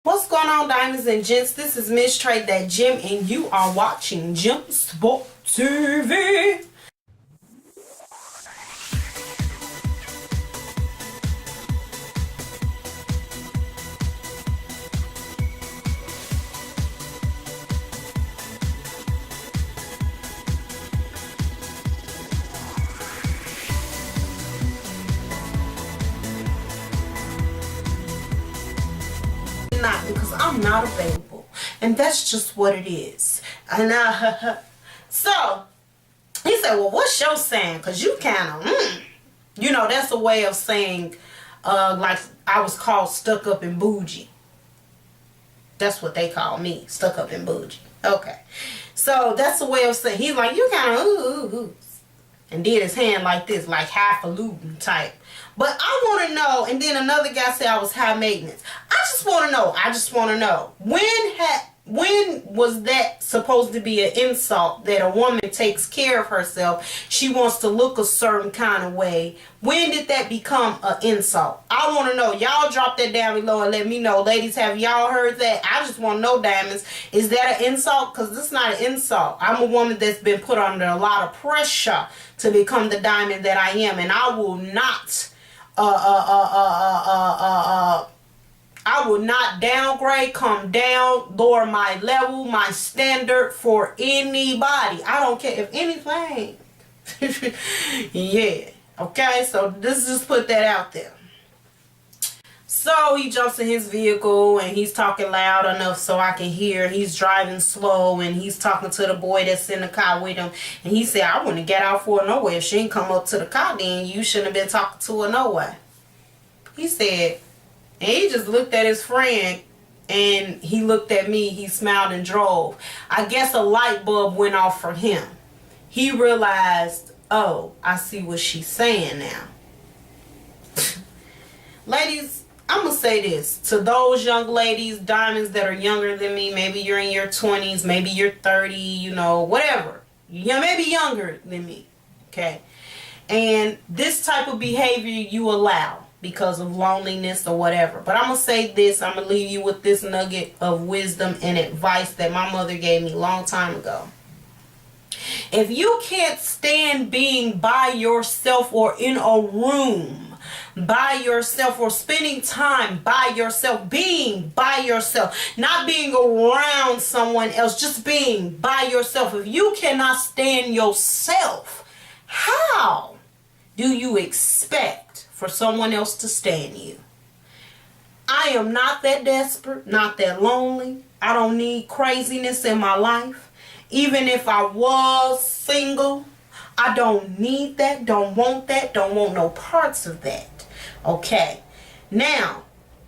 What's going on, diamonds and gents? This is Miss Trade That Gem, and you are watching Gem Sport TV. Not because I'm not available, and that's just what it is. And so he said, well, what's your saying? Because you kind of that's a way of saying like I was called stuck up and bougie. That's what they call me, stuck up and bougie. Okay, so that's a way of saying, he's like, you kind of ooh, and did his hand like this, like highfalutin type. But I want to know, and then another guy said I was high maintenance. I just want to know, when was that supposed to be an insult that a woman takes care of herself? She wants to look a certain kind of way. When did that become an insult? I want to know. Y'all drop that down below and let me know. Ladies, have y'all heard that? I just want to know, diamonds, is that an insult? Because this is not an insult. I'm a woman that's been put under a lot of pressure to become the diamond that I am, and I will not I will not downgrade, come down, lower my level, my standard for anybody. I don't care if anything. Yeah. Okay, so let's just put that out there. So he jumps in his vehicle and he's talking loud enough so I can hear. He's driving slow and he's talking to the boy that's in the car with him. And he said, I wouldn't get out for her no way. If she ain't come up to the car, then you shouldn't have been talking to her no way. He said, and he just looked at his friend and he looked at me. He smiled and drove. I guess a light bulb went off for him. He realized, oh, I see what she's saying now. Ladies, I'm going to say this to those young ladies, diamonds that are younger than me. Maybe you're in your 20s, maybe you're 30, whatever. Yeah, maybe younger than me, okay? And this type of behavior you allow because of loneliness or whatever. But I'm going to say this. I'm going to leave you with this nugget of wisdom and advice that my mother gave me a long time ago. If you can't stand being by yourself or in a room by yourself or spending time by yourself, being by yourself, not being around someone else, just being by yourself. If you cannot stand yourself, how do you expect for someone else to stand you? I am not that desperate, not that lonely. I don't need craziness in my life. Even if I was single, I don't need that, don't want no parts of that. Okay, now,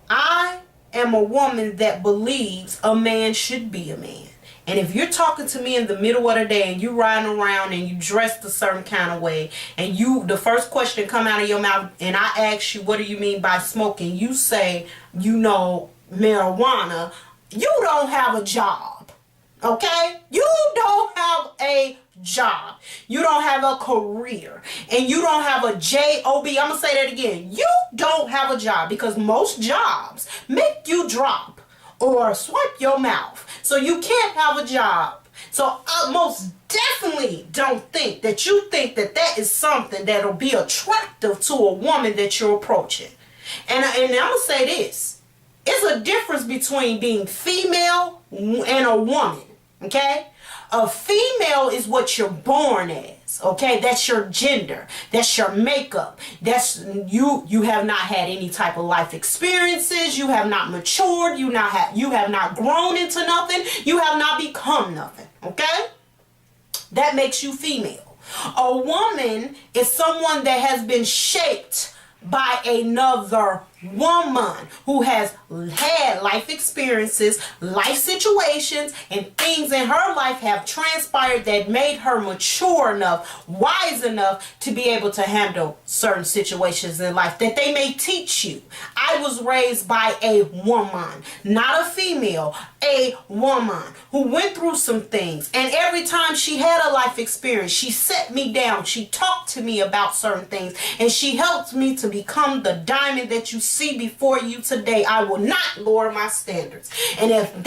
I am a woman that believes a man should be a man. And if you're talking to me in the middle of the day and you riding around and you dressed a certain kind of way, and the first question come out of your mouth and I ask you, what do you mean by smoking? You say, marijuana. You don't have a job. Okay? You don't have a job. You don't have a career. And you don't have a job. I'm going to say that again. You don't have a job because most jobs make you drop or swipe your mouth. So you can't have a job. So I most definitely don't think that you think that that is something that'll be attractive to a woman that you're approaching. And I'm going to say this. It's a difference between being female and a woman. Okay? A female is what you're born as. Okay? That's your gender. That's your makeup. That's you have not had any type of life experiences. You have not matured. You have not grown into nothing. You have not become nothing. Okay? That makes you female. A woman is someone that has been shaped by another woman who has had life experiences, life situations, and things in her life have transpired that made her mature enough, wise enough to be able to handle certain situations in life that they may teach you. I was raised by a woman, not a female, a woman who went through some things, and every time she had a life experience, she set me down, she talked to me about certain things, and she helped me to become the diamond that you see before you today, I will not lower my standards. And if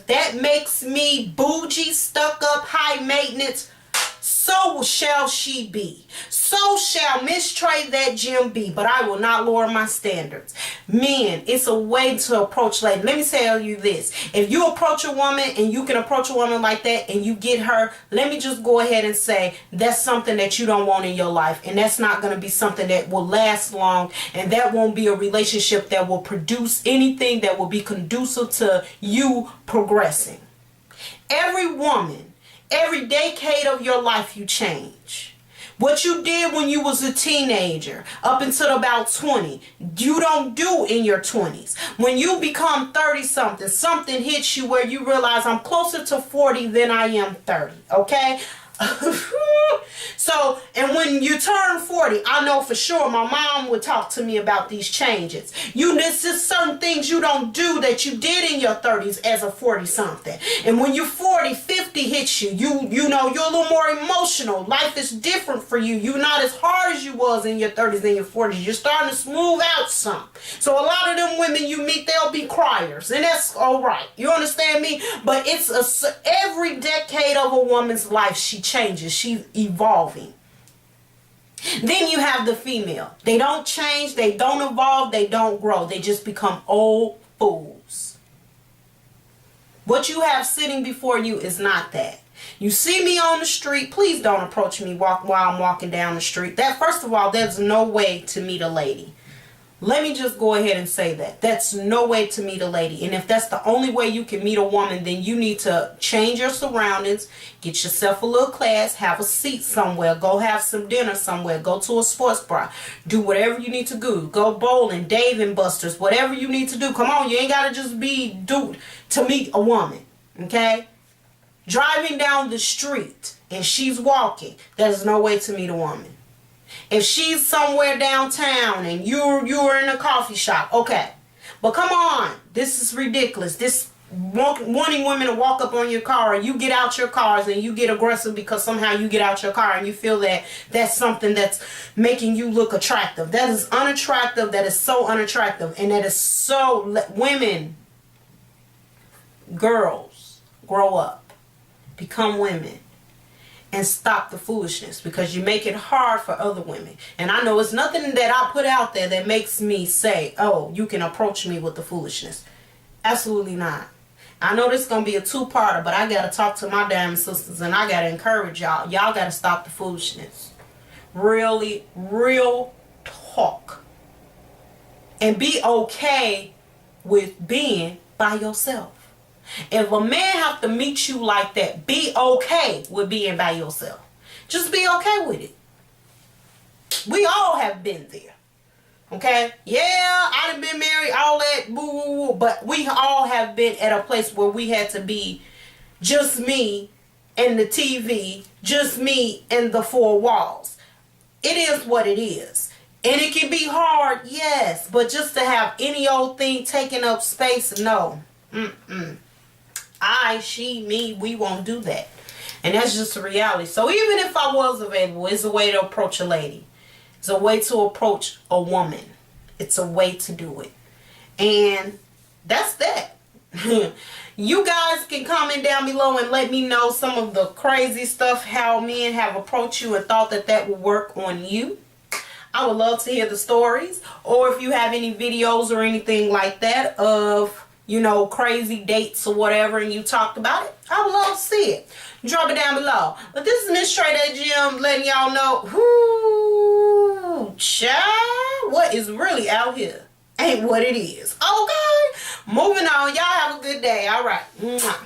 that makes me bougie, stuck up, high maintenance, so shall she be. So shall Miss Trey that Jim be. But I will not lower my standards. Men, it's a way to approach ladies. Let me tell you this. If you approach a woman and you can approach a woman like that and you get her, let me just go ahead and say that's something that you don't want in your life. And that's not going to be something that will last long. And that won't be a relationship that will produce anything that will be conducive to you progressing. Every woman, every decade of your life you change. What you did when you was a teenager up until about 20, you don't do in your 20s. When you become 30 something, something hits you where you realize I'm closer to 40 than I am 30, okay? So, and when you turn 40, I know for sure my mom would talk to me about these changes. This is certain things you don't do that you did in your 30s as a 40 something. And when you're 40, 50 hits you, you know, you're a little more emotional. Life is different for you. You're not as hard as you was in your 30s and your 40s. You're starting to smooth out some. So a lot of them women you meet, they'll be criers. And that's all right. You understand me? But it's every decade of a woman's life, she changes. She's evolving. Then you have the female. They don't change. They don't evolve. They don't grow. They just become old fools. What you have sitting before you is not that. You see me on the street, please don't approach me while I'm walking down the street. That, first of all, there's no way to meet a lady. Let me just go ahead and say that. That's no way to meet a lady. And if that's the only way you can meet a woman, then you need to change your surroundings, get yourself a little class, have a seat somewhere, go have some dinner somewhere, go to a sports bar, do whatever you need to do. Go bowling, Dave and Buster's, whatever you need to do. Come on, you ain't got to just be dude to meet a woman, okay? Driving down the street and she's walking, there's no way to meet a woman. If she's somewhere downtown and you're in a coffee shop, okay. But come on, this is ridiculous. This wanting women to walk up on your car, or you get out your cars and you get aggressive because somehow you get out your car and you feel that that's something that's making you look attractive. That is unattractive. That is so unattractive. And that is so, women, girls, grow up, become women. And stop the foolishness, because you make it hard for other women. And I know it's nothing that I put out there that makes me say, oh, you can approach me with the foolishness. Absolutely not. I know this is going to be a two-parter, but I got to talk to my damn sisters and I got to encourage y'all. Y'all got to stop the foolishness. Really, real talk. And be okay with being by yourself. If a man have to meet you like that, be okay with being by yourself. Just be okay with it. We all have been there. Okay? Yeah, I done been married, all that, boo, woo, woo, but we all have been at a place where we had to be just me and the TV, just me and the four walls. It is what it is. And it can be hard, yes, but just to have any old thing taking up space, no. I, she, me, we won't do that. And that's just a reality. So even if I was available, it's a way to approach a lady. It's a way to approach a woman. It's a way to do it. And that's that. You guys can comment down below and let me know some of the crazy stuff, how men have approached you and thought that that would work on you. I would love to hear the stories. Or if you have any videos or anything like that of, you know, crazy dates or whatever, and you talked about it, I would love to see it. Drop it down below. But this is Miss Trey that Jim letting y'all know, whoo, child, what is really out here ain't what it is. Okay, moving on. Y'all have a good day. All right. Mwah.